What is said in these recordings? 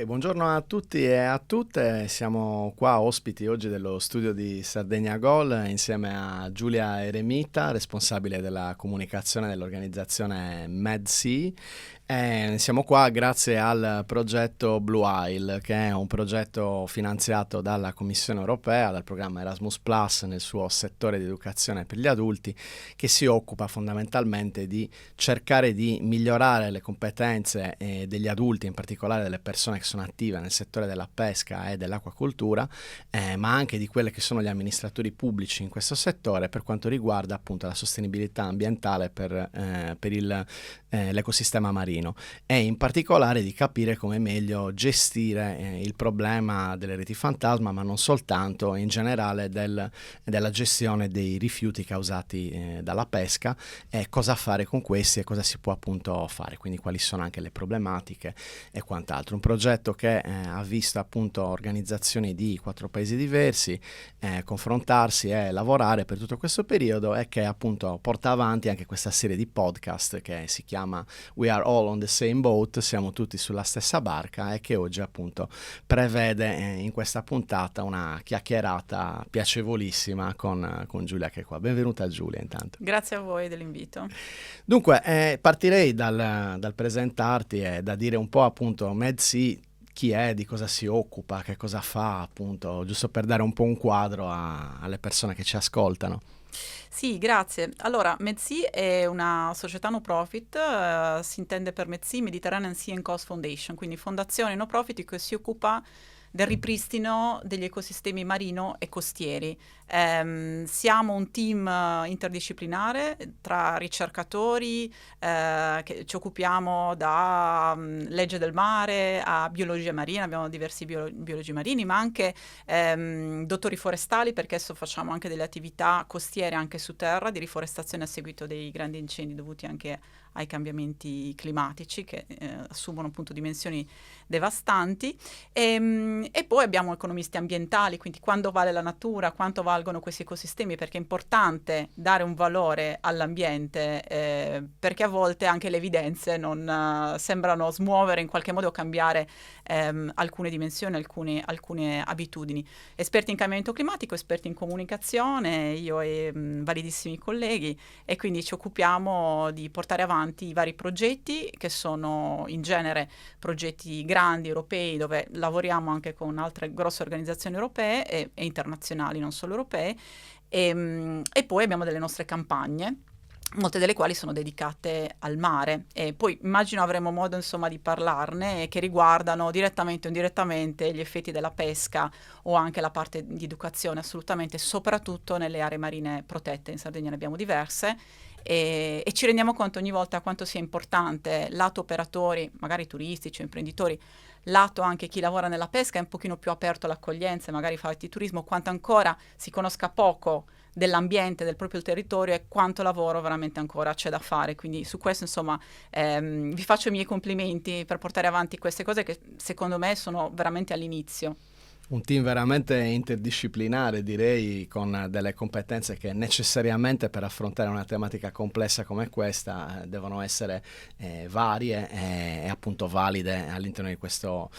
Buongiorno a tutti e a tutte, siamo qua ospiti oggi dello studio di Sardegna Gol insieme a Giulia Eremita, responsabile della comunicazione dell'organizzazione MedSea. Siamo qua grazie al progetto Blue Isle, che è un progetto finanziato dalla Commissione Europea, dal programma Erasmus Plus nel suo settore di educazione per gli adulti, che si occupa fondamentalmente di cercare di migliorare le competenze degli adulti, in particolare delle persone che sono attive nel settore della pesca e dell'acquacoltura, ma anche di quelle che sono gli amministratori pubblici in questo settore per quanto riguarda appunto la sostenibilità ambientale per l'ecosistema marino, e in particolare di capire come meglio gestire il problema delle reti fantasma, ma non soltanto, in generale della gestione dei rifiuti causati dalla pesca, e cosa fare con questi e cosa si può appunto fare, quindi quali sono anche le problematiche e quant'altro. Un progetto che ha visto appunto organizzazioni di 4 paesi diversi confrontarsi e lavorare per tutto questo periodo, e che appunto porta avanti anche questa serie di podcast che si chiama We Are All on the Same Boat, siamo tutti sulla stessa barca, e che oggi appunto prevede in questa puntata una chiacchierata piacevolissima con Giulia che è qua. Benvenuta Giulia intanto. Grazie a voi dell'invito. Dunque partirei dal presentarti e da dire un po' appunto MedSea chi è, di cosa si occupa, che cosa fa, appunto, giusto per dare un po' un quadro alle persone che ci ascoltano. Sì, grazie. Allora, MedSea è una società no profit, si intende per MedSea, Mediterranean Sea and Coast Foundation, quindi fondazione no profit che si occupa del ripristino degli ecosistemi marino e costieri. Siamo un team interdisciplinare tra ricercatori che ci occupiamo da legge del mare a biologia marina, abbiamo diversi biologi marini, ma anche dottori forestali, perché adesso facciamo anche delle attività costiere anche su terra di riforestazione a seguito dei grandi incendi dovuti anche ai cambiamenti climatici che assumono appunto dimensioni devastanti, e poi abbiamo economisti ambientali, quindi quando vale la natura, quanto valgono questi ecosistemi, perché è importante dare un valore all'ambiente, perché a volte anche le evidenze non sembrano smuovere in qualche modo o cambiare alcune dimensioni, alcune abitudini. Esperti in cambiamento climatico, esperti in comunicazione, io e validissimi colleghi, e quindi ci occupiamo di portare avanti i vari progetti che sono in genere progetti grandi europei, dove lavoriamo anche con altre grosse organizzazioni europee e internazionali, non solo europee, e poi abbiamo delle nostre campagne, molte delle quali sono dedicate al mare, e poi immagino avremo modo insomma di parlarne, che riguardano direttamente o indirettamente gli effetti della pesca o anche la parte di educazione, assolutamente, soprattutto nelle aree marine protette. In Sardegna ne abbiamo diverse, e ci rendiamo conto ogni volta quanto sia importante, lato operatori, magari turistici o imprenditori, lato anche chi lavora nella pesca è un pochino più aperto all'accoglienza, magari fa di turismo, quanto ancora si conosca poco dell'ambiente, del proprio territorio, e quanto lavoro veramente ancora c'è da fare. Quindi su questo insomma vi faccio i miei complimenti per portare avanti queste cose che secondo me sono veramente all'inizio. Un team veramente interdisciplinare, direi, con delle competenze che necessariamente per affrontare una tematica complessa come questa devono essere varie e appunto valide all'interno di questo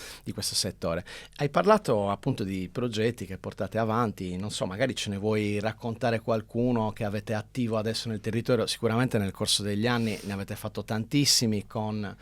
settore. Hai parlato appunto di progetti che portate avanti, non so, magari ce ne vuoi raccontare qualcuno che avete attivo adesso nel territorio? Sicuramente nel corso degli anni ne avete fatto tantissimi con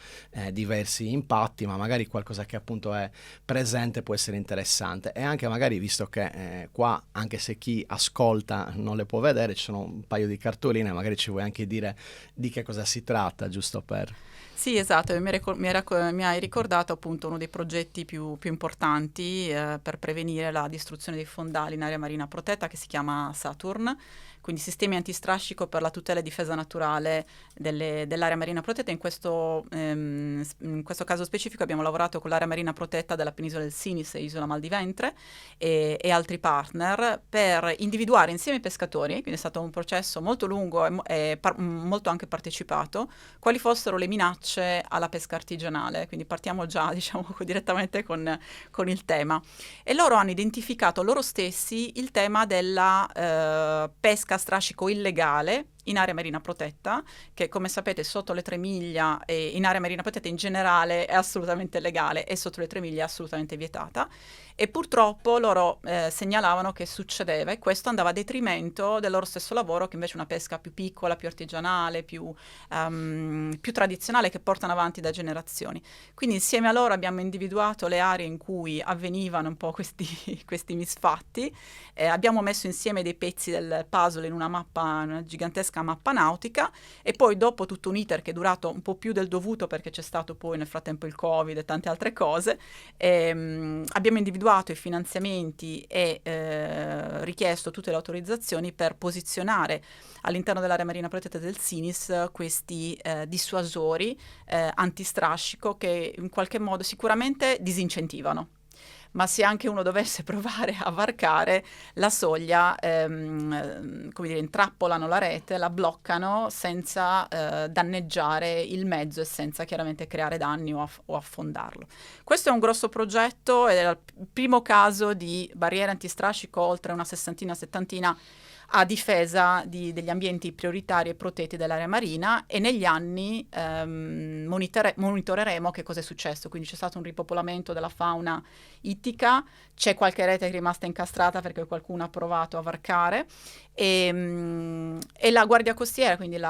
diversi impatti, ma magari qualcosa che appunto è presente può essere interessante. E anche magari, visto che qua, anche se chi ascolta non le può vedere, ci sono un paio di cartoline, magari ci vuoi anche dire di che cosa si tratta, giusto per... Sì, esatto, mi hai ricordato appunto uno dei progetti più importanti per prevenire la distruzione dei fondali in area marina protetta, che si chiama Saturn, quindi sistemi antistrascico per la tutela e difesa naturale dell'area marina protetta. In questo caso specifico abbiamo lavorato con l'area marina protetta della penisola del Sinis e Isola Mal di Ventre e altri partner per individuare insieme ai pescatori, quindi è stato un processo molto lungo e molto anche partecipato, quali fossero le minacce alla pesca artigianale. Quindi partiamo già diciamo direttamente con il tema, e loro hanno identificato loro stessi il tema della pesca a strascico illegale in area marina protetta, che come sapete sotto le 3 miglia e in area marina protetta in generale è assolutamente legale e sotto le 3 miglia è assolutamente vietata. E purtroppo loro segnalavano che succedeva, e questo andava a detrimento del loro stesso lavoro, che invece è una pesca più piccola, più artigianale, più tradizionale, che portano avanti da generazioni. Quindi insieme a loro abbiamo individuato le aree in cui avvenivano un po' questi misfatti, abbiamo messo insieme dei pezzi del puzzle in una gigantesca mappa nautica, e poi dopo tutto un iter che è durato un po' più del dovuto, perché c'è stato poi nel frattempo il Covid e tante altre cose, abbiamo individuato i finanziamenti e richiesto tutte le autorizzazioni per posizionare all'interno dell'area marina protetta del SINIS questi dissuasori antistrascico, che in qualche modo sicuramente disincentivano. Ma se anche uno dovesse provare a varcare la soglia, come dire, intrappolano la rete, la bloccano senza danneggiare il mezzo e senza chiaramente creare danni o affondarlo. Questo è un grosso progetto, è il primo caso di barriere antistrascico oltre una 60-70 a difesa degli ambienti prioritari e protetti dell'area marina, e negli anni monitoreremo che cosa è successo. Quindi c'è stato un ripopolamento della fauna ittica, c'è qualche rete che è rimasta incastrata perché qualcuno ha provato a varcare, e la Guardia Costiera, quindi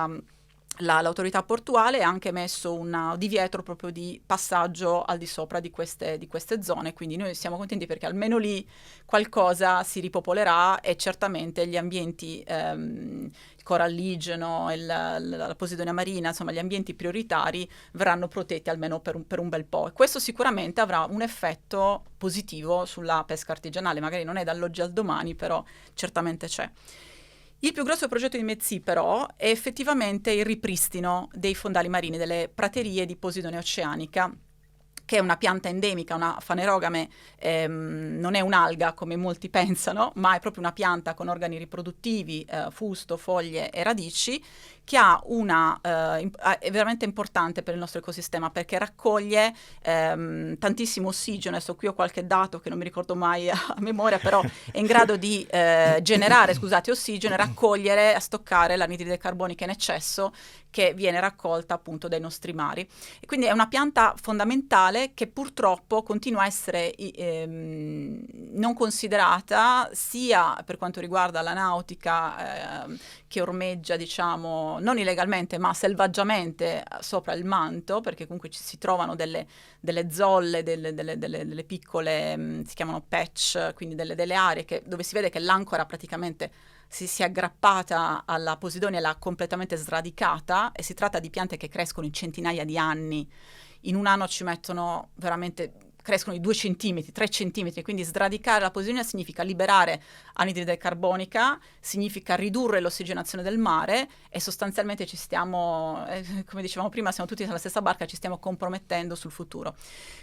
l'autorità portuale, ha anche messo un divieto proprio di passaggio al di sopra di queste zone, quindi noi siamo contenti perché almeno lì qualcosa si ripopolerà, e certamente gli ambienti, il coralligeno, la posidonia marina, insomma gli ambienti prioritari verranno protetti almeno per un bel po', e questo sicuramente avrà un effetto positivo sulla pesca artigianale, magari non è dall'oggi al domani, però certamente c'è. Il più grosso progetto di METSI però è effettivamente il ripristino dei fondali marini, delle praterie di Posidonia oceanica, che è una pianta endemica, una fanerogame, non è un'alga come molti pensano, ma è proprio una pianta con organi riproduttivi, fusto, foglie e radici, che è veramente importante per il nostro ecosistema, perché raccoglie tantissimo ossigeno. Adesso qui ho qualche dato che non mi ricordo mai a memoria, però è in grado di generare, ossigeno, e raccogliere, stoccare l'anidride carbonica in eccesso, che viene raccolta appunto dai nostri mari. E quindi è una pianta fondamentale che purtroppo continua a essere non considerata, sia per quanto riguarda la nautica che ormeggia, diciamo, non illegalmente ma selvaggiamente sopra il manto, perché comunque ci si trovano delle zolle, delle piccole, si chiamano patch, quindi delle aree dove si vede che l'ancora praticamente si è aggrappata alla Posidonia e l'ha completamente sradicata, e si tratta di piante che crescono in centinaia di anni. In un anno crescono di 2 centimetri, 3 centimetri, quindi sradicare la Posidonia significa liberare anidride carbonica, significa ridurre l'ossigenazione del mare, e sostanzialmente ci stiamo, come dicevamo prima, siamo tutti nella stessa barca, ci stiamo compromettendo sul futuro.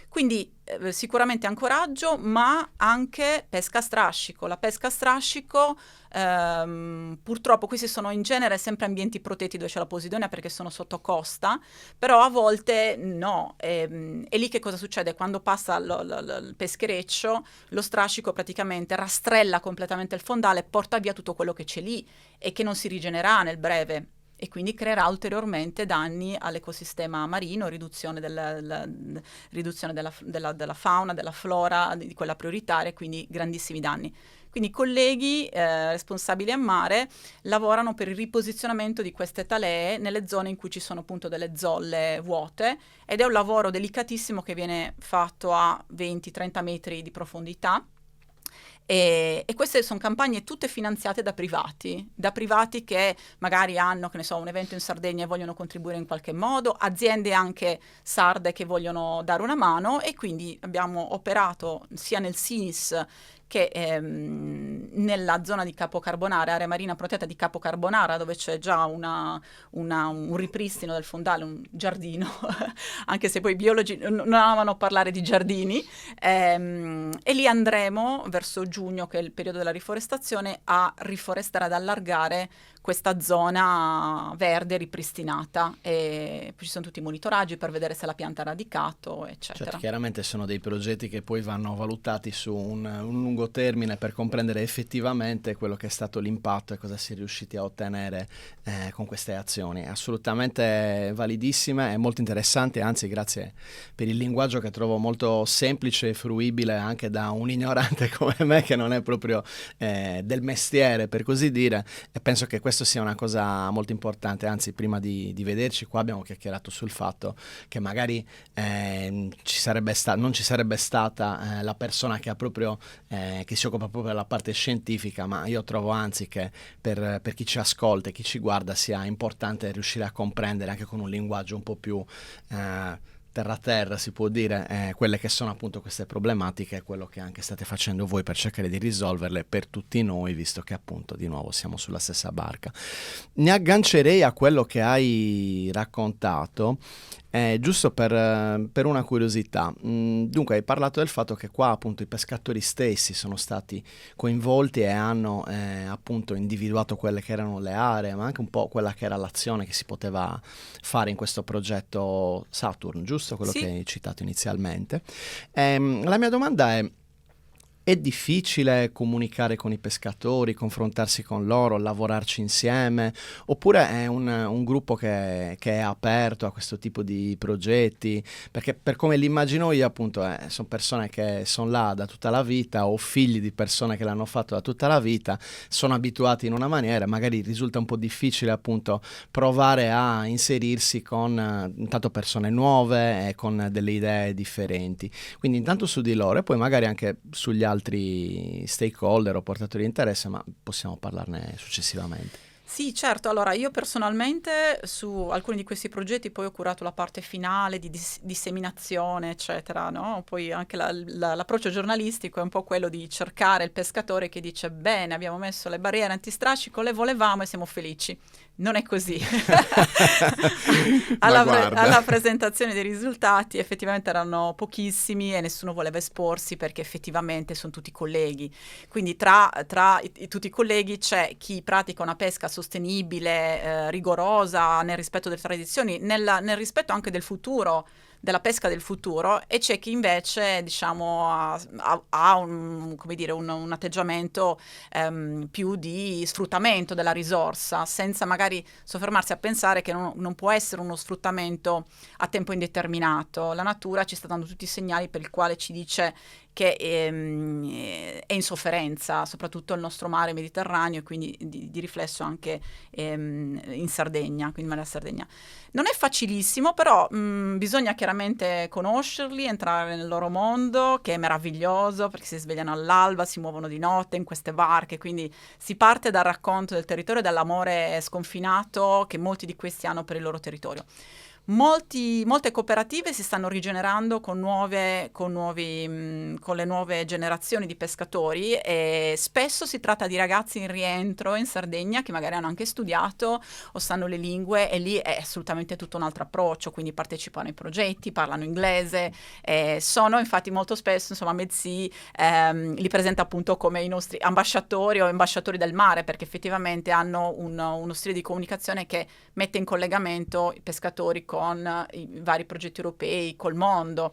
Quindi sicuramente ancoraggio, ma anche pesca a strascico. La pesca a strascico, purtroppo questi sono in genere sempre ambienti protetti dove c'è la Posidonia, perché sono sotto costa, però a volte no. E lì che cosa succede? Quando passa il peschereccio, lo strascico praticamente rastrella completamente il fondale, porta via tutto quello che c'è lì e che non si rigenererà nel breve, e quindi creerà ulteriormente danni all'ecosistema marino, riduzione della fauna, della flora, di quella prioritaria, quindi grandissimi danni. Quindi i colleghi responsabili a mare lavorano per il riposizionamento di queste talee nelle zone in cui ci sono appunto delle zolle vuote, ed è un lavoro delicatissimo che viene fatto a 20-30 metri di profondità. E queste sono campagne tutte finanziate da privati che magari hanno, che ne so, un evento in Sardegna e vogliono contribuire in qualche modo, aziende anche sarde che vogliono dare una mano, e quindi abbiamo operato sia nel SINIS che nella zona di Capo Carbonara, area marina protetta di Capo Carbonara, dove c'è già un ripristino del fondale, un giardino, anche se poi i biologi non amano parlare di giardini, e lì andremo verso giugno, che è il periodo della riforestazione, a riforestare, ad allargare questa zona verde ripristinata, e poi ci sono tutti i monitoraggi per vedere se la pianta ha radicato, eccetera. Certo, chiaramente sono dei progetti che poi vanno valutati su un lungo lungo termine per comprendere effettivamente quello che è stato l'impatto e cosa si è riusciti a ottenere con queste azioni. Assolutamente validissime e molto interessanti, anzi grazie per il linguaggio che trovo molto semplice e fruibile anche da un ignorante come me che non è proprio del mestiere, per così dire, e penso che questo sia una cosa molto importante. Anzi, prima di vederci qua abbiamo chiacchierato sul fatto che magari non ci sarebbe stata la persona che ha proprio che si occupa proprio della parte scientifica, ma io trovo anzi che per chi ci ascolta e chi ci guarda sia importante riuscire a comprendere anche con un linguaggio un po' più terra a terra, si può dire, quelle che sono appunto queste problematiche e quello che anche state facendo voi per cercare di risolverle per tutti noi, visto che appunto di nuovo siamo sulla stessa barca. Ne aggancerei a quello che hai raccontato, giusto per una curiosità. Dunque hai parlato del fatto che qua appunto i pescatori stessi sono stati coinvolti e hanno appunto individuato quelle che erano le aree, ma anche un po' quella che era l'azione che si poteva fare in questo progetto Saturn, giusto? Quello Sì. che hai citato inizialmente. La mia domanda è difficile comunicare con i pescatori, confrontarsi con loro, lavorarci insieme, oppure è un gruppo che è aperto a questo tipo di progetti? Perché per come li immagino io appunto sono persone che sono là da tutta la vita o figli di persone che l'hanno fatto da tutta la vita, sono abituati in una maniera, magari risulta un po' difficile appunto provare a inserirsi con intanto persone nuove e con delle idee differenti. Quindi intanto su di loro e poi magari anche sugli altri stakeholder o portatori di interesse, ma possiamo parlarne successivamente. Sì, certo. Allora, io personalmente su alcuni di questi progetti poi ho curato la parte finale di disseminazione, eccetera, no? Poi anche l'approccio giornalistico è un po' quello di cercare il pescatore che dice bene, abbiamo messo le barriere antistrascico, le volevamo e siamo felici. Non è così. Alla presentazione dei risultati effettivamente erano pochissimi e nessuno voleva esporsi perché effettivamente sono tutti colleghi. Quindi tra tutti i colleghi c'è chi pratica una pesca sostenibile, rigorosa, nel rispetto delle tradizioni, nel rispetto anche del futuro, della pesca del futuro, e c'è chi invece diciamo ha un atteggiamento più di sfruttamento della risorsa, senza magari soffermarsi a pensare che non può essere uno sfruttamento a tempo indeterminato. La natura ci sta dando tutti i segnali per il quale ci dice che è in sofferenza, soprattutto il nostro mare Mediterraneo e quindi di riflesso anche in Sardegna, quindi mare a Sardegna. Non è facilissimo, però bisogna chiaramente conoscerli, entrare nel loro mondo, che è meraviglioso perché si svegliano all'alba, si muovono di notte in queste barche, quindi si parte dal racconto del territorio e dall'amore sconfinato che molti di questi hanno per il loro territorio. Molte cooperative si stanno rigenerando con le nuove generazioni di pescatori e spesso si tratta di ragazzi in rientro in Sardegna che magari hanno anche studiato o sanno le lingue e lì è assolutamente tutto un altro approccio, quindi partecipano ai progetti, parlano inglese, sono infatti molto spesso, insomma, Medsea li presenta appunto come i nostri ambasciatori o ambasciatori del mare perché effettivamente hanno uno stile di comunicazione che mette in collegamento i pescatori con i vari progetti europei, col mondo.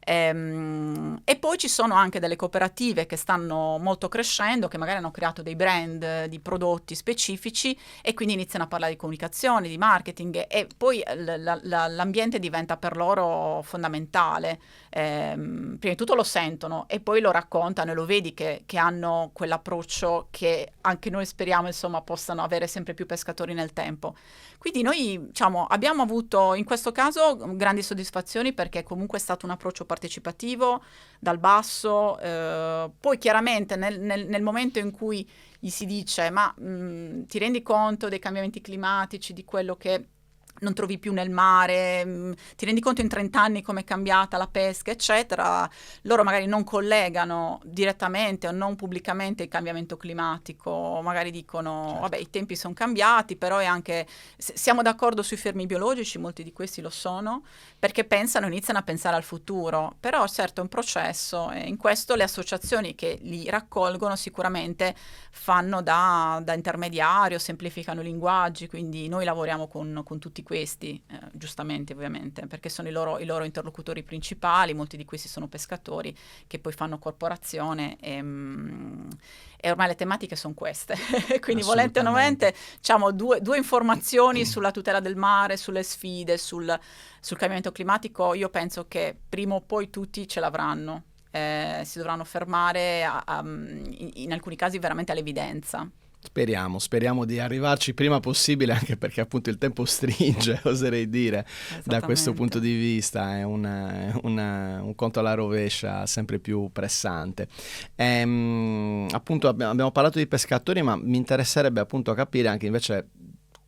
E poi ci sono anche delle cooperative che stanno molto crescendo, che magari hanno creato dei brand di prodotti specifici e quindi iniziano a parlare di comunicazione, di marketing e poi l'ambiente diventa per loro fondamentale. Prima di tutto lo sentono e poi lo raccontano e lo vedi che hanno quell'approccio che anche noi speriamo insomma possano avere sempre più pescatori nel tempo. Quindi noi diciamo, abbiamo avuto in questo caso grandi soddisfazioni perché comunque è stato un approccio partecipativo dal basso, poi chiaramente nel momento in cui gli si dice ma ti rendi conto dei cambiamenti climatici, di quello che non trovi più nel mare, ti rendi conto in 30 anni come è cambiata la pesca, eccetera, loro magari non collegano direttamente o non pubblicamente il cambiamento climatico, magari dicono, certo, vabbè, i tempi sono cambiati, però è anche, siamo d'accordo sui fermi biologici, molti di questi lo sono, perché iniziano a pensare al futuro, però certo è un processo e in questo le associazioni che li raccolgono sicuramente fanno da intermediario, semplificano i linguaggi, quindi noi lavoriamo con tutti questi, giustamente ovviamente, perché sono i loro interlocutori principali, molti di questi sono pescatori che poi fanno corporazione e ormai le tematiche sono queste. Quindi volente o nolente, diciamo due informazioni sulla tutela del mare, sulle sfide, sul cambiamento climatico. Io penso che prima o poi tutti ce l'avranno. Si dovranno fermare in alcuni casi veramente all'evidenza. Speriamo di arrivarci prima possibile, anche perché appunto il tempo stringe, oserei dire, da questo punto di vista è un conto alla rovescia sempre più pressante. Appunto abbiamo parlato di pescatori, ma mi interesserebbe appunto capire anche invece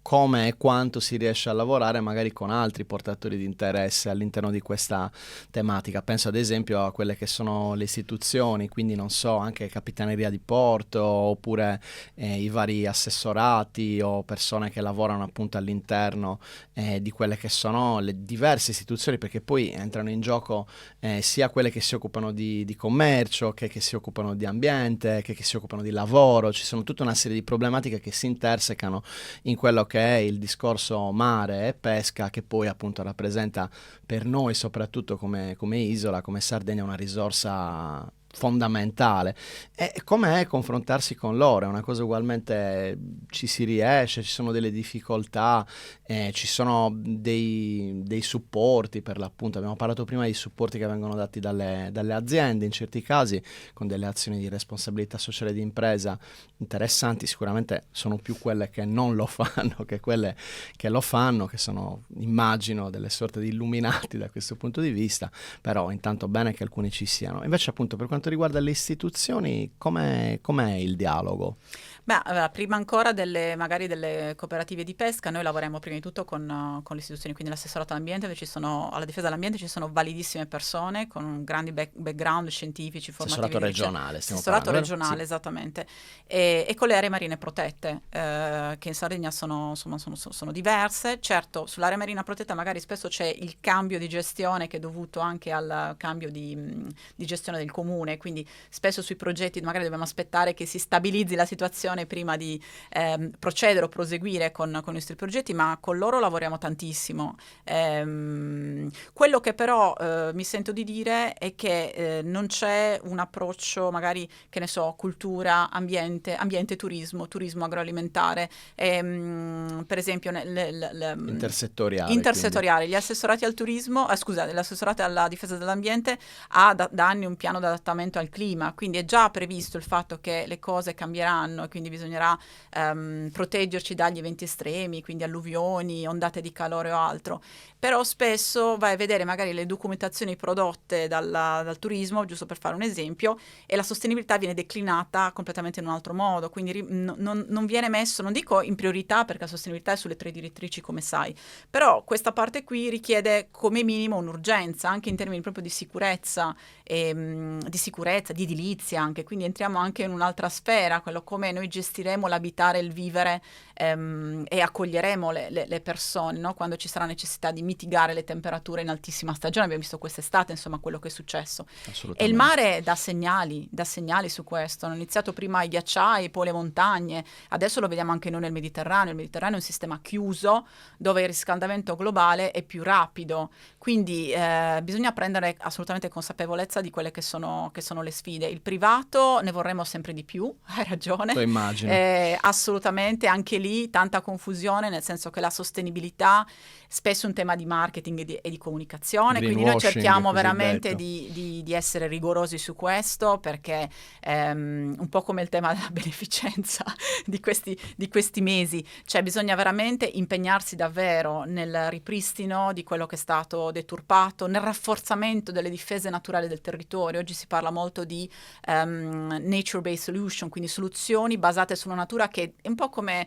come e quanto si riesce a lavorare magari con altri portatori di interesse all'interno di questa tematica. Penso ad esempio a quelle che sono le istituzioni, quindi non so, anche capitaneria di porto, oppure i vari assessorati o persone che lavorano appunto all'interno di quelle che sono le diverse istituzioni, perché poi entrano in gioco sia quelle che si occupano di commercio, che si occupano di ambiente, che si occupano di lavoro. Ci sono tutta una serie di problematiche che si intersecano in quello che è il discorso mare e pesca, che poi appunto rappresenta per noi, soprattutto come isola, come Sardegna, una risorsa fondamentale. E com'è confrontarsi con loro? È una cosa ugualmente, ci si riesce, ci sono delle difficoltà, ci sono dei supporti per l'appunto. Abbiamo parlato prima di supporti che vengono dati dalle aziende in certi casi, con delle azioni di responsabilità sociale di impresa interessanti. Sicuramente sono più quelle che non lo fanno che quelle che lo fanno, che sono, immagino, delle sorte di illuminati da questo punto di vista, però intanto bene che alcuni ci siano. Invece appunto per quanto riguarda le istituzioni, com'è il dialogo? Beh, allora, prima ancora magari delle cooperative di pesca, noi lavoriamo prima di tutto con le istituzioni, quindi l'assessorato all'ambiente, dove alla difesa dell'ambiente ci sono validissime persone con grandi background scientifici, formativi. Assessorato regionale, stiamo assessorato parlando, regionale, sì. Esattamente. E con le aree marine protette, che in Sardegna sono diverse. Certo, sull'area marina protetta magari spesso c'è il cambio di gestione che è dovuto anche al cambio di gestione del comune, quindi spesso sui progetti magari dobbiamo aspettare che si stabilizzi la situazione prima di procedere o proseguire con i nostri progetti, ma con loro lavoriamo tantissimo. Quello che però mi sento di dire è che non c'è un approccio magari, che ne so, cultura, ambiente, turismo agroalimentare, per esempio intersettoriale. Gli assessorati al turismo, l'assessorato alla difesa dell'ambiente ha da anni un piano di adattamento al clima, quindi è già previsto il fatto che le cose cambieranno e quindi bisognerà proteggerci dagli eventi estremi, quindi alluvioni, ondate di calore o altro. Però spesso vai a vedere magari le documentazioni prodotte dal turismo, giusto per fare un esempio, e la sostenibilità viene declinata completamente in un altro modo, quindi non viene messo, non dico in priorità perché la sostenibilità è sulle 3 direttrici come sai, però questa parte qui richiede come minimo un'urgenza, anche in termini proprio di sicurezza, di edilizia anche, quindi entriamo anche in un'altra sfera, quello come noi gestiremo l'abitare, il vivere e accoglieremo le persone, no? Quando ci sarà necessità di mitigare le temperature in altissima stagione. Abbiamo visto quest'estate, insomma, quello che è successo. E il mare dà segnali su questo. Hanno iniziato prima i ghiacciai, poi le montagne, adesso lo vediamo anche noi nel Mediterraneo. Il Mediterraneo è un sistema chiuso dove il riscaldamento globale è più rapido, quindi bisogna prendere assolutamente consapevolezza di quelle che sono le sfide. Il privato ne vorremmo sempre di più, hai ragione. Lo immagino. Assolutamente, anche lì tanta confusione, nel senso che la sostenibilità spesso è un tema di marketing e di comunicazione, quindi noi cerchiamo veramente di essere rigorosi su questo, perché un po' come il tema della beneficenza di questi mesi, cioè bisogna veramente impegnarsi davvero nel ripristino di quello che è stato deturpato, nel rafforzamento delle difese naturali del territorio. Oggi si parla molto di nature-based solution, quindi soluzioni basate sulla natura, che è un po' come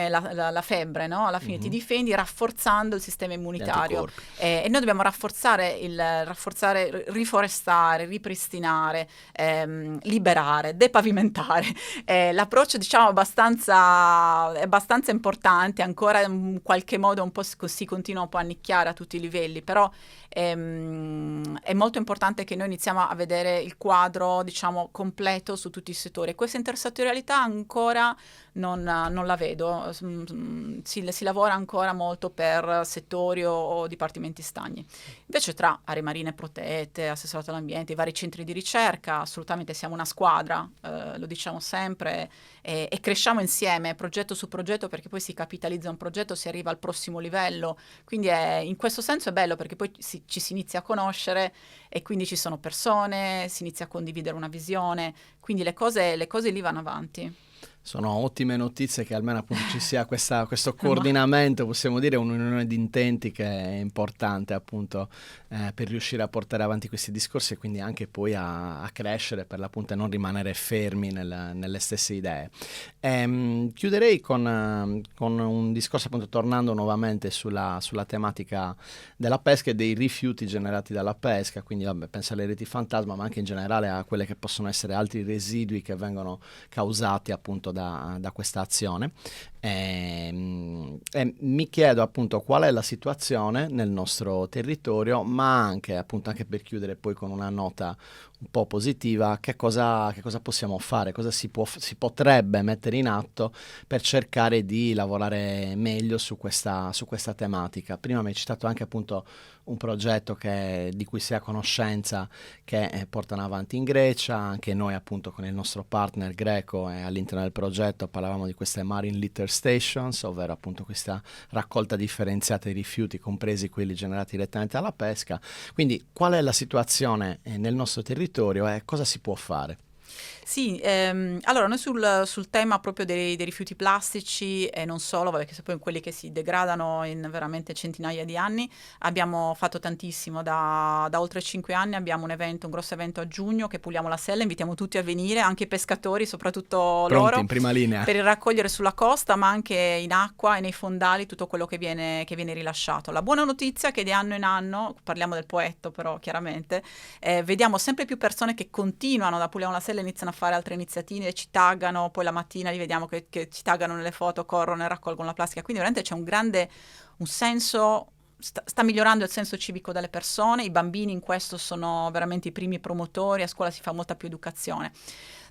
la febbre, no? Alla fine ti difendi rafforzando il sistema immunitario, e noi dobbiamo rafforzare, riforestare, ripristinare, liberare, depavimentare. L'approccio, diciamo, è abbastanza importante, ancora in qualche modo un po' si continua un po' a nicchiare a tutti i livelli, però è molto importante che noi iniziamo a vedere il quadro, diciamo, completo su tutti i settori. Questa intersettorialità ancora non la vedo. Si lavora ancora molto per settori o dipartimenti stagni. Invece tra aree marine protette, assessorato all'ambiente, i vari centri di ricerca, assolutamente siamo una squadra, lo diciamo sempre, e cresciamo insieme, progetto su progetto, perché poi si capitalizza un progetto, si arriva al prossimo livello. Quindi in questo senso è bello, perché poi ci si inizia a conoscere e quindi ci sono persone, si inizia a condividere una visione, quindi le cose lì vanno avanti. Sono ottime notizie che almeno appunto ci sia questo coordinamento, possiamo dire un'unione di intenti che è importante appunto per riuscire a portare avanti questi discorsi e quindi anche poi a crescere per l'appunto e non rimanere fermi nelle stesse idee. Chiuderei con un discorso appunto tornando nuovamente sulla tematica della pesca e dei rifiuti generati dalla pesca, quindi vabbè, penso alle reti fantasma ma anche in generale a quelle che possono essere altri residui che vengono causati appunto da questa azione e mi chiedo appunto qual è la situazione nel nostro territorio, ma anche appunto anche per chiudere poi con una nota un po' positiva, che cosa possiamo fare, cosa si potrebbe mettere in atto per cercare di lavorare meglio su questa tematica. Prima mi hai citato anche appunto un progetto di cui si ha conoscenza che portano avanti in Grecia, anche noi appunto con il nostro partner greco all'interno del progetto parlavamo di queste Marine Litter Stations, ovvero appunto questa raccolta differenziata di rifiuti, compresi quelli generati direttamente dalla pesca. Quindi qual è la situazione nel nostro territorio e cosa si può fare? Sì, allora noi sul tema proprio dei rifiuti plastici e non solo, perché sono poi quelli che si degradano in veramente centinaia di anni, abbiamo fatto tantissimo, da oltre 5 anni abbiamo un grosso evento a giugno che puliamo la sella, invitiamo tutti a venire, anche i pescatori, soprattutto Pronti, loro, in prima linea. per raccogliere sulla costa ma anche in acqua e nei fondali tutto quello che viene rilasciato. La buona notizia è che di anno in anno, parliamo del Poetto però chiaramente, vediamo sempre più persone che continuano da puliamo la sella e iniziano a fare altre iniziative, ci taggano, poi la mattina li vediamo che ci taggano nelle foto, corrono e raccolgono la plastica, quindi veramente c'è un senso, sta migliorando il senso civico delle persone, i bambini in questo sono veramente i primi promotori, a scuola si fa molta più educazione.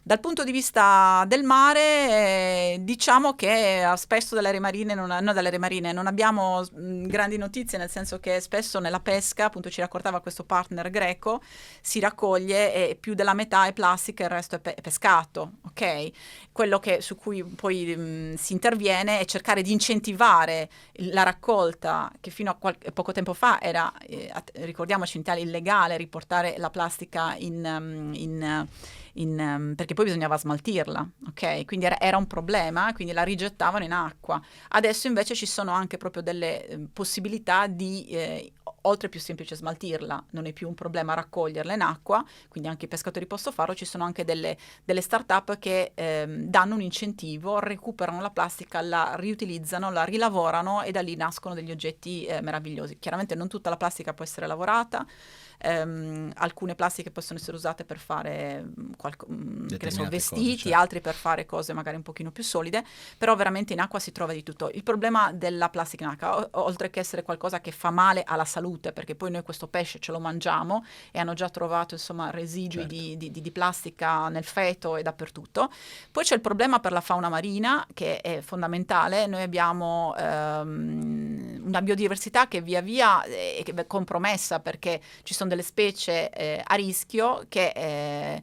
Dal punto di vista del mare, diciamo che spesso dalle aree marine non abbiamo grandi notizie, nel senso che spesso nella pesca, appunto ci raccontava questo partner greco, si raccoglie e più della metà è plastica e il resto è pescato, ok? Quello su cui poi si interviene è cercare di incentivare la raccolta, che fino a poco tempo fa era, ricordiamoci, in Italia illegale riportare la plastica perché poi bisognava smaltirla, ok? Quindi era un problema, quindi la rigettavano in acqua. Adesso invece ci sono anche proprio delle possibilità di, oltre più semplice smaltirla, non è più un problema raccoglierla in acqua, quindi anche i pescatori possono farlo, ci sono anche delle start-up che danno un incentivo, recuperano la plastica, la riutilizzano, la rilavorano e da lì nascono degli oggetti meravigliosi. Chiaramente non tutta la plastica può essere lavorata, alcune plastiche possono essere usate per fare che ne so, vestiti, cose, certo. altri per fare cose magari un pochino più solide, però veramente in acqua si trova di tutto. Il problema della plastica in acqua, oltre che essere qualcosa che fa male alla salute, perché poi noi questo pesce ce lo mangiamo e hanno già trovato insomma residui certo. di plastica nel feto e dappertutto, poi c'è il problema per la fauna marina che è fondamentale. Noi abbiamo una biodiversità che via via è compromessa, perché ci sono delle specie a rischio che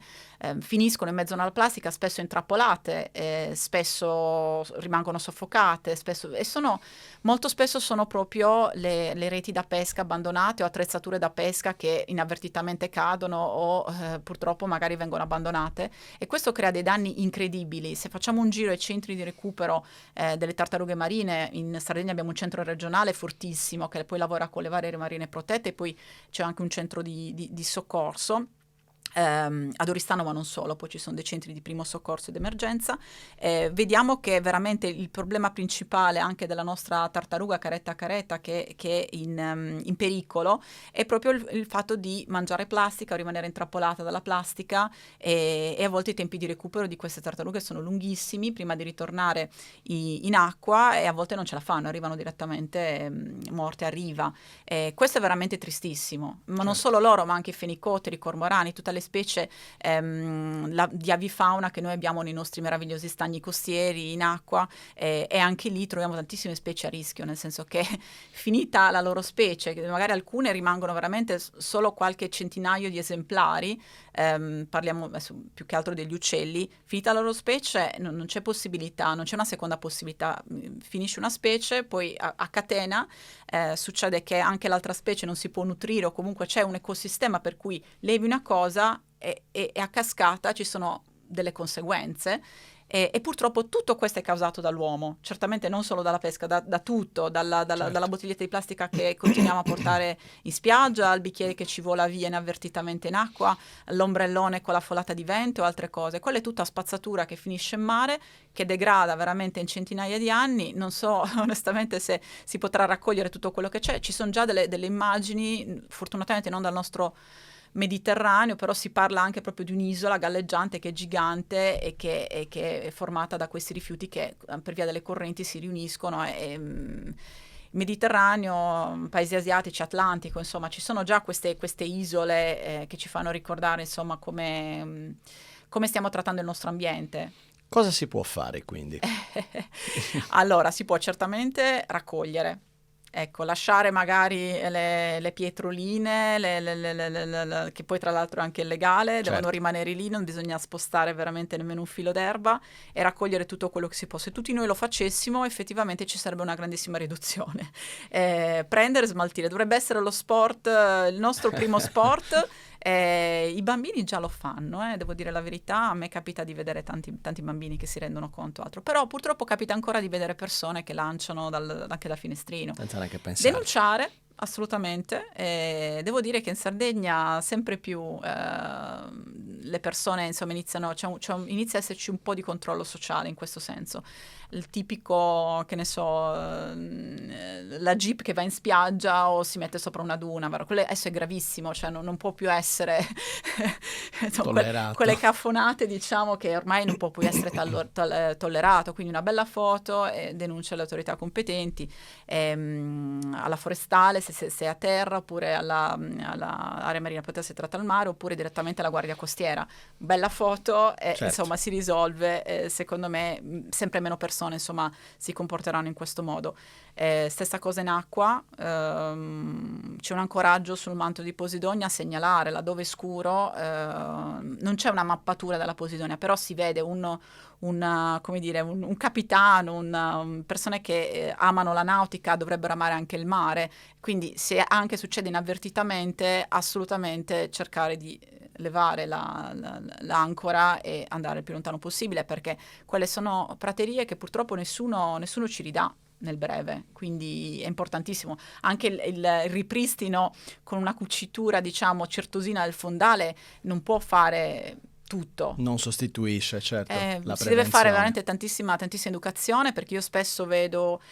finiscono in mezzo alla plastica, spesso intrappolate, spesso rimangono soffocate, molto spesso sono proprio le reti da pesca abbandonate o attrezzature da pesca che inavvertitamente cadono o purtroppo magari vengono abbandonate, e questo crea dei danni incredibili. Se facciamo un giro ai centri di recupero delle tartarughe marine, in Sardegna abbiamo un centro regionale fortissimo che poi lavora con le varie aree marine protette, e poi c'è anche un centro di soccorso ad Oristano, ma non solo, poi ci sono dei centri di primo soccorso ed emergenza. Vediamo che veramente il problema principale anche della nostra tartaruga caretta che è in pericolo è proprio il fatto di mangiare plastica o rimanere intrappolata dalla plastica, e a volte i tempi di recupero di queste tartarughe sono lunghissimi prima di ritornare in acqua, e a volte non ce la fanno, arrivano direttamente morte a riva. Questo è veramente tristissimo, ma non solo loro, ma anche i fenicotteri, i cormorani, tutte le specie di avifauna che noi abbiamo nei nostri meravigliosi stagni costieri in acqua, e anche lì troviamo tantissime specie a rischio, nel senso che finita la loro specie, che magari alcune rimangono veramente solo qualche centinaio di esemplari, parliamo adesso più che altro degli uccelli, finita la loro specie non c'è possibilità, non c'è una seconda possibilità, finisce una specie, poi a catena succede che anche l'altra specie non si può nutrire, o comunque c'è un ecosistema per cui levi una cosa e a cascata ci sono delle conseguenze. E purtroppo tutto questo è causato dall'uomo, certamente non solo dalla pesca, da tutto, dalla bottiglietta di plastica che continuiamo a portare in spiaggia, al bicchiere che ci vola via inavvertitamente in acqua, l'ombrellone con la folata di vento e altre cose. Quella è tutta spazzatura che finisce in mare, che degrada veramente in centinaia di anni. Non so onestamente se si potrà raccogliere tutto quello che c'è. Ci sono già delle immagini, fortunatamente non dal nostro Mediterraneo, però si parla anche proprio di un'isola galleggiante che è gigante e che è formata da questi rifiuti che per via delle correnti si riuniscono. Mediterraneo, paesi asiatici, Atlantico, insomma ci sono già queste isole che ci fanno ricordare insomma come stiamo trattando il nostro ambiente. Cosa si può fare quindi? Allora, si può certamente raccogliere. Ecco, lasciare magari le pietroline, che poi tra l'altro è anche illegale, devono rimanere lì, non bisogna spostare veramente nemmeno un filo d'erba, e raccogliere tutto quello che si può. Se tutti noi lo facessimo, effettivamente ci sarebbe una grandissima riduzione. Prendere e smaltire dovrebbe essere lo sport, il nostro primo sport. I bambini già lo fanno, devo dire la verità, a me capita di vedere tanti bambini che si rendono conto altro, però purtroppo capita ancora di vedere persone che lanciano anche dal finestrino. Senza neanche pensare. Denunciare, assolutamente, devo dire che in Sardegna sempre più le persone insomma inizia a esserci un po' di controllo sociale in questo senso. Il tipico, che ne so, la jeep che va in spiaggia o si mette sopra una duna, vero? Quello adesso è gravissimo, cioè non può più essere quelle caffonate, diciamo, che ormai non può più essere tollerato. Quindi una bella foto, denuncia alle autorità competenti, alla forestale se è a terra, oppure all'area marina protezione se tratta al mare, oppure direttamente alla guardia costiera. Bella foto, insomma si risolve. Secondo me sempre meno persone insomma si comporteranno in questo modo. Stessa cosa in acqua, c'è un ancoraggio sul manto di Posidonia a segnalare laddove è scuro, non c'è una mappatura della Posidonia, però si vede un capitano, persone che amano la nautica dovrebbero amare anche il mare, quindi se anche succede inavvertitamente, assolutamente cercare di levare l'ancora e andare il più lontano possibile, perché quelle sono praterie che purtroppo nessuno ci ridà nel breve, quindi è importantissimo. Anche il ripristino con una cucitura, diciamo, certosina del fondale non può fare tutto. Non sostituisce, certo, la si deve fare veramente tantissima educazione, perché io spesso vedo,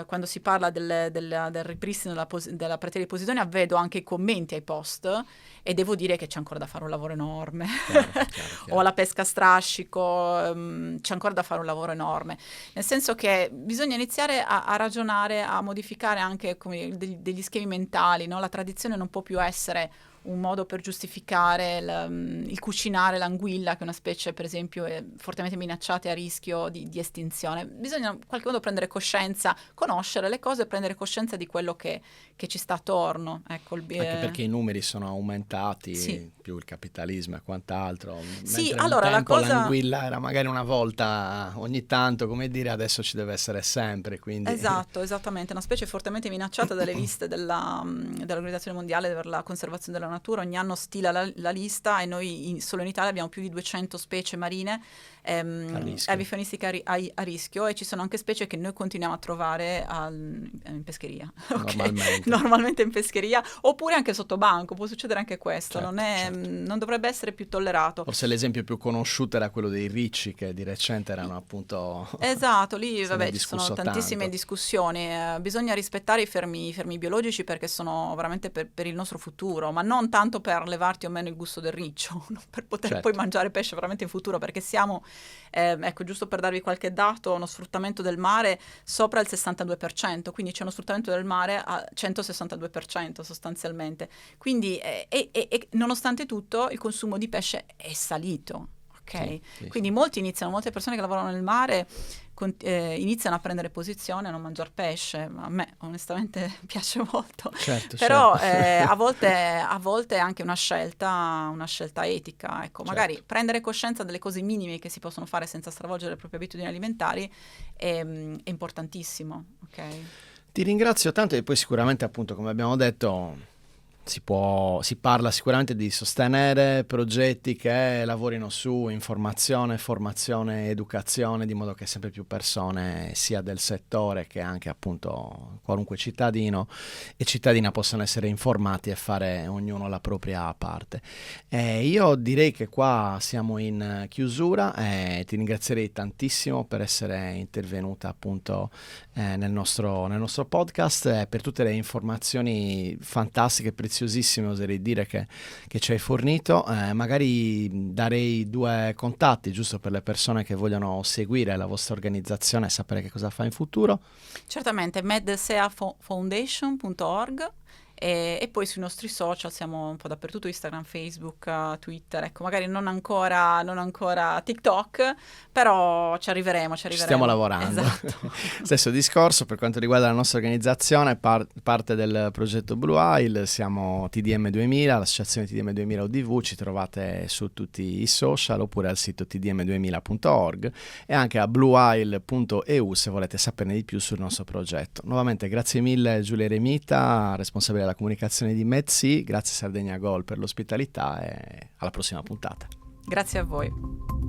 quando si parla del ripristino della prateria di Posidonia, vedo anche i commenti ai post e devo dire che c'è ancora da fare un lavoro enorme. Chiaro. O alla pesca a strascico, c'è ancora da fare un lavoro enorme, nel senso che bisogna iniziare a ragionare, a modificare anche degli schemi mentali, no? La tradizione non può più essere un modo per giustificare il cucinare l'anguilla, che è una specie per esempio è fortemente minacciata e a rischio di estinzione. Bisogna in qualche modo prendere coscienza, conoscere le cose e prendere coscienza di quello che ci sta attorno. Ecco, anche perché i numeri sono aumentati, sì. Più il capitalismo e quant'altro. Sì, mentre allora un tempo la cosa... l'anguilla era magari una volta ogni tanto, come dire, adesso ci deve essere sempre, quindi... Esatto, esattamente, una specie fortemente minacciata dalle liste dell'Organizzazione Mondiale per la Conservazione della Natura. Ogni anno stila la lista e noi solo in Italia abbiamo più di 200 specie marine avifanistiche a rischio, e ci sono anche specie che noi continuiamo a trovare in pescheria. Normalmente in pescheria, oppure anche sotto banco, può succedere anche questo. Certo. Non dovrebbe essere più tollerato. Forse l'esempio più conosciuto era quello dei ricci, che di recente erano appunto... Esatto, lì ci sono tantissime discussioni. Bisogna rispettare i fermi biologici, perché sono veramente per il nostro futuro, ma non non tanto per levarti o meno il gusto del riccio, non per poter Certo. poi mangiare pesce veramente in futuro, perché siamo, ecco, giusto per darvi qualche dato, uno sfruttamento del mare sopra il 62%, quindi c'è uno sfruttamento del mare a 162% sostanzialmente. Quindi, e nonostante tutto, il consumo di pesce è salito. Okay. Sì, Quindi molte persone che lavorano nel mare iniziano a prendere posizione a non mangiare pesce. A me onestamente piace molto, certo, però certo. a volte è anche una scelta etica. Ecco, magari Certo. prendere coscienza delle cose minime che si possono fare senza stravolgere le proprie abitudini alimentari è importantissimo. Okay? Ti ringrazio tanto e poi sicuramente appunto come abbiamo detto si parla sicuramente di sostenere progetti che lavorino su informazione, formazione, educazione, di modo che sempre più persone, sia del settore che anche appunto qualunque cittadino e cittadina, possano essere informati e fare ognuno la propria parte. Io direi che qua siamo in chiusura e ti ringrazierei tantissimo per essere intervenuta appunto nel nostro podcast e per tutte le informazioni fantastiche, preziosissime, oserei dire, che ci hai fornito. Magari darei 2 contatti giusto per le persone che vogliono seguire la vostra organizzazione e sapere che cosa fa in futuro. Certamente, medseafoundation.org e poi sui nostri social siamo un po' dappertutto, Instagram, Facebook, Twitter, ecco, magari non ancora TikTok, però ci arriveremo. Stiamo lavorando. Esatto. Stesso discorso per quanto riguarda la nostra organizzazione, parte del progetto Blue Isle, siamo TDM 2000, l'associazione TDM 2000 UDV, ci trovate su tutti i social oppure al sito tdm2000.org e anche a blueisle.eu se volete saperne di più sul nostro progetto. Nuovamente grazie mille Giulia Remita, responsabile della comunicazione di MedSea, grazie Sardegna Gold per l'ospitalità e alla prossima puntata. Grazie a voi.